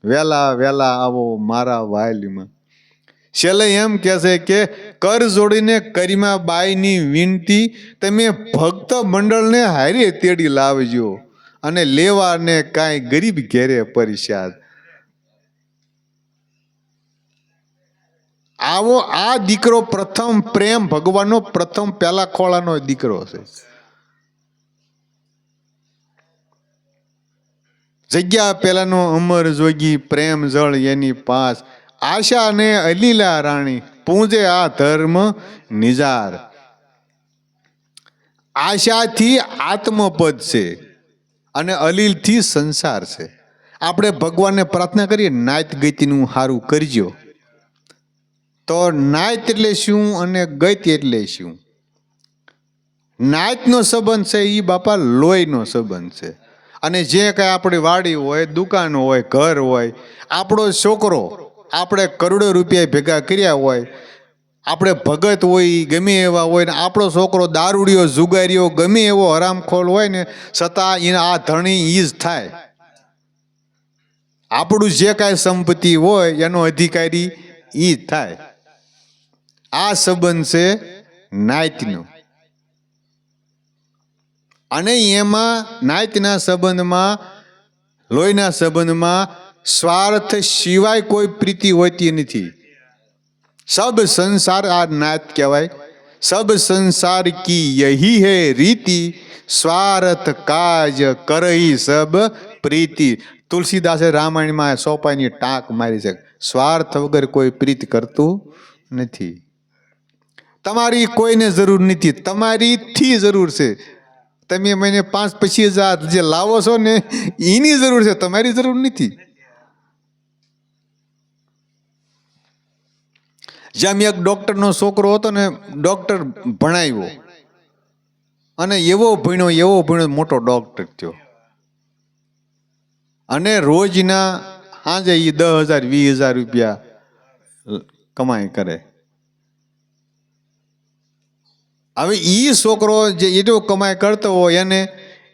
વેલા વેલા આવો મારા વાયલીમાં. છેલ્લે એમ કહે છે કે કર જોડીને કરીમા બાઈની વિનંતી, તમે ભક્ત મંડળને હારે તેડી લાવજો અને લેવાને કાંઈ ગરીબ ઘેરે પરિશાદ. આવો આ દીકરો પ્રથમ પ્રેમ ભગવાનનો પ્રથમ પેલા ખોળાનો દીકરો છે. જગ્યા પેલાનો અમર જોગી પ્રેમ જળ એની પાસ, આશા ને અલીલા રાણી પૂજે આ ધર્મ નિજાર. આશાથી આત્મપદ છે અને અલીલથી સંસાર છે. આપણે ભગવાનને પ્રાર્થના કરીએ નાત ગતિનું સારું કરજો. તો નાત એટલે શું અને ગતિ એટલે શું? નાતનો સંબંધ છે એ બાપા લોહીનો સંબંધ છે. અને જે કાંઈ આપણી વાડી હોય, દુકાન હોય, ઘર હોય, આપણો છોકરો આપણે કરોડો રૂપિયા ભેગા કર્યા હોય, આપણે ભગત હોય ગમે એવા હોય ને આપણો છોકરો દારૂડિયો જુગારીઓ ગમે એવો હરામખોર હોય ને છતાં એને આ ધણી ઈ જ થાય. આપણું જે કાંઈ સંપત્તિ હોય એનો અધિકારી ઈ જ થાય. આ સંબંધ છે નાતનો. અને એમાં નાતના સંબંધમાં, લોહીના સંબંધમાં સ્વાર્થ સિવાય કોઈ પ્રીતિ હોતી નથી. સબ સંસાર આ નાત કહેવાય. સબ સંસાર કી યહી હે રીતિ, સ્વાર્થ કાજ કરહી સબ પ્રીતિ. તુલસીદાસે રામાયણમાં સોપાઈની ટાંક મારી છે, સ્વાર્થ વગર કોઈ પ્રીત કરતું નથી. તમારી કોઈને જરૂર નથી, તમારીથી જરૂર છે. તમે મને 5-25 હજાર જે લાવો છો ને એની જરૂર છે, તમારી જરૂર નથી. જેમ એક ડોક્ટરનો છોકરો હતો ને, ડોક્ટર ભણાવ્યો અને એવો ભણ્યો મોટો ડોક્ટર થયો. અને રોજના સાંજે એ 10,000-20,000 રૂપિયા કમાઈ કરે. હવે એ છોકરો જે એટલો કમાઈ કરતો હોય એને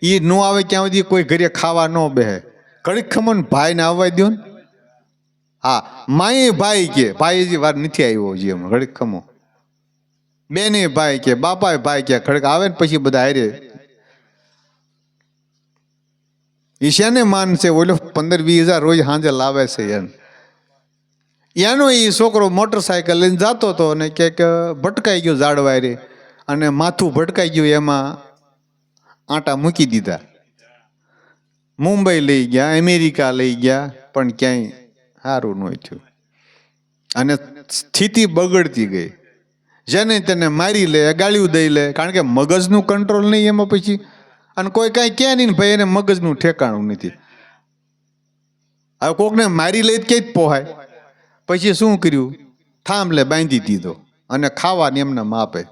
એ ન આવે ક્યાં સુધી કોઈ ઘરે ખાવા ન બેહે. ઘડીક ખમણ ભાઈને આવવા દો ને. હા, માય ભાઈ કે ભાઈ હજી વાર નથી આવ્યો હજી, એમ ઘડીક ખમો. બેને ભાઈ કે, બાપા ભાઈ કે, ઘડીક આવે ને પછી બધા હારે. ઈશાને માન છે ઓલો 15-20 હજાર રોજ સાંજે લાવે છે એનો એ છોકરો મોટરસાયકલ લઈને જતો હતો અને ક્યાંક ભટકાઈ ગયો ઝાડવા રે અને માથું ભટકાઈ ગયું, એમાં આંટા મૂકી દીધા. મુંબઈ લઈ ગયા, અમેરિકા લઈ ગયા, પણ ક્યાંય સારું ન થયું અને સ્થિતિ બગડતી ગઈ. જેને તેને મારી લે, ગાળ્યું દઈ લે, કારણ કે મગજનું કંટ્રોલ નહીં એમાં પછી. અને કોઈ કાંઈ કહે નહીં ભાઈ, એને મગજનું ઠેકાણું નથી. હવે કોકને મારી લઈ જ ક્યાંય પોહાય. પછી શું કર્યું? થાંભલે બાંધી દીધો અને ખાવાની એમને માપે.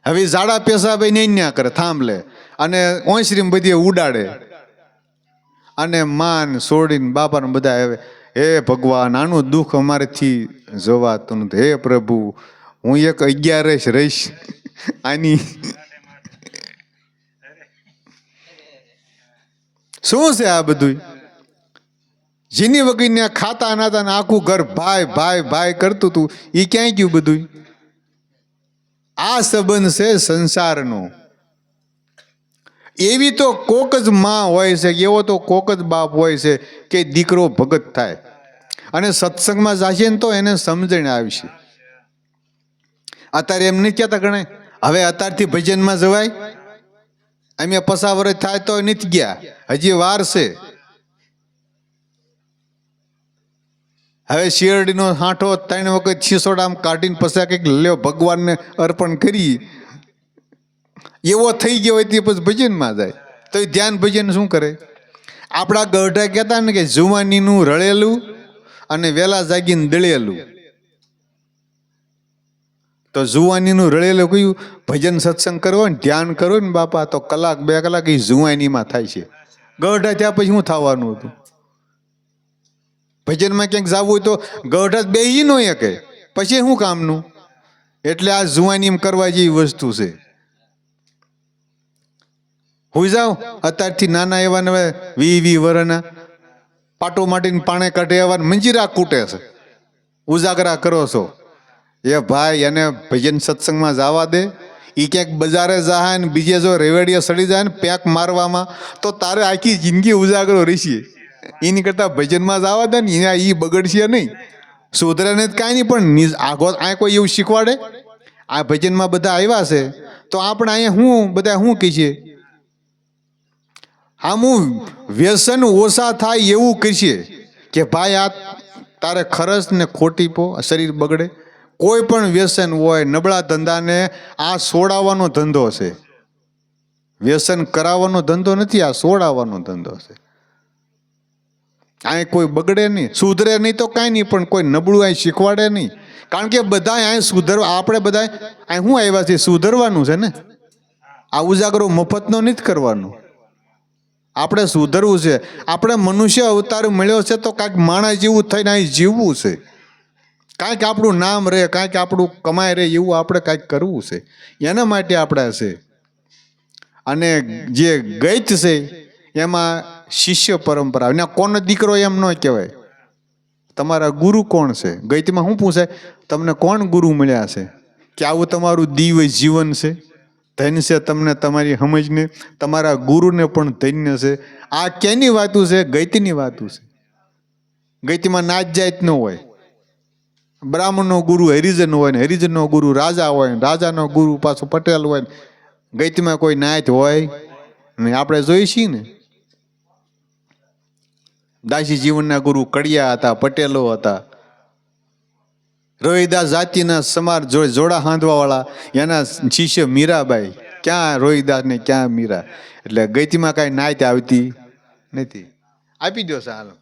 હવે ઝાડા પેશાબ નહીં કરે થાંભલે અને ઓસરીમ બધી ઉડાડે અને માન છોડીને બાપાને બધા હવે, હે ભગવાન આનું દુઃખ અમારેથી જોવાતું નથી. હે પ્રભુ, હું એક 11 રહીશ આની. શું છે આ બધું? જેની વગર ખાતા નાતા ને આખું ઘર ભાઈ ભાઈ ભાઈ કરતું હતું, એ ક્યાંય ગયું બધું? આ સંબંધ છે સંસારનો. એવી તો કોક જ માં હોય છે, એવો તો કોક જ બાપ હોય છે કે દીકરો ભગત થાય અને સત્સંગમાં જશે ને તો એને સમજણ આવશે. અત્યારે એમ નથી કહેતા ગણાય હવે અત્યારથી ભજનમાં જવાય. અમે 50 વર્ષ થાય તો નથી ગયા, હજી વાર છે. હવે શિરડીનો હાંઠો 3 વખત છીસોડામ કાઢીને પછી કંઈક લ્યો ભગવાનને અર્પણ કરી, એવો થઈ ગયો હોય તે પછી ભજનમાં જાય. તો એ ધ્યાન ભજન શું કરે? આપણા ગઢા કહેતા ને કે જુવાનીનું રળેલું અને વેલા જાગીને દળેલું. તો જુવાનીનું રળેલું કયું? ભજન સત્સંગ કરવો ને ધ્યાન કરવો ને બાપા, તો 1-2 કલાક એ જુવાનીમાં થાય છે. ગઢા ત્યાં પછી શું થવાનું હતું? ભજનમાં ક્યાંક જવું હોય તો ગઢા બેહી ન શકે, પછી શું કામનું? એટલે આ જુવાનીમાં કરવા જેવી વસ્તુ છે. હું જાઉં અત્યારથી નાના એવા 20-20 વર્ષના પાટો માટીને પાણે કાઢે એવા મંજીરા કૂટે છે, ઉજાગરા કરો છો. એ ભાઈ એને ભજન સત્સંગમાં જવા દે. એ ક્યાંક બજારે જાય ને બીજે જો રેવડીએ સડી જાય ને પેક મારવામાં, તો તારે આખી જિંદગી ઉજાગરો રહેશે. એની કરતાં ભજનમાં જવા દે ને, અહીંયા એ બગડશે નહીં, સુધરે ને કાંઈ નહીં. પણ આગો આ કોઈ એવું શીખવાડે? આ ભજનમાં બધા આવ્યા છે તો આપણે અહીંયા હું બધા શું કહીએ? આમું વ્યસન ઓછા થાય એવું કહીએ કે ભાઈ આ તારે ખરસ ને ખોટી પો શરીર બગડે. કોઈ પણ વ્યસન હોય, નબળા ધંધાને આ છોડાવવાનો ધંધો છે. વ્યસન કરાવવાનો ધંધો નથી, આ છોડાવવાનો ધંધો છે. અહીં કોઈ બગડે નહીં, સુધરે નહીં તો કાંઈ નહીં, પણ કોઈ નબળું અહીં શીખવાડે નહીં. કારણ કે બધા અહીં સુધરવા, આપણે બધા અહીં શું આવ્યા છીએ? સુધરવાનું છે ને. આ ઉજાગરો મફતનો નથી કરવાનો, આપણે સુધરવું છે. આપણે મનુષ્ય અવતાર મળ્યો છે તો કાંઈક માણસ જેવું થઈને અહીં જીવવું છે. કાંઈક આપણું નામ રહે, કાંઈક આપણું કમાઈ રહે, એવું આપણે કાંઈક કરવું છે. એના માટે આપણે છે. અને જે ગઈત છે એમાં શિષ્ય પરંપરા, એના કોનો દીકરો એમ ન કહેવાય. તમારા ગુરુ કોણ છે? ગઈતમાં શું પૂછાય? તમને કોણ ગુરુ મળ્યા છે? કે આવું તમારું દિવ્ય જીવન છે, ધન્ય છે તમને તમારી સમજને, તમારા ગુરુને પણ ધન્ય છે. આ કેની વાતું છે? ગઈતની વાતું છે. ગઈતમાં નાચ જાત ન હોય. બ્રાહ્મણનો ગુરુ હરિજન હોય ને હરિજનનો ગુરુ રાજા હોય ને રાજાનો ગુરુ પાછો પટેલ હોય ને. ગઈતમાં કોઈ નાચ હોય ને? આપણે જોઈ છીએ ને, દાસી જીવનના ગુરુ કડિયા હતા, પટેલો હતા. રોહિદાસ જાતિના સમાર જોડા હાંધવાવાળા, એના શિષ્ય મીરાબાઈ. ક્યાં રોહિદાસ ને ક્યાં મીરા? એટલે ગઈતીમાં કાંઈ નાચ આવતી નથી. આપી દો હાલો.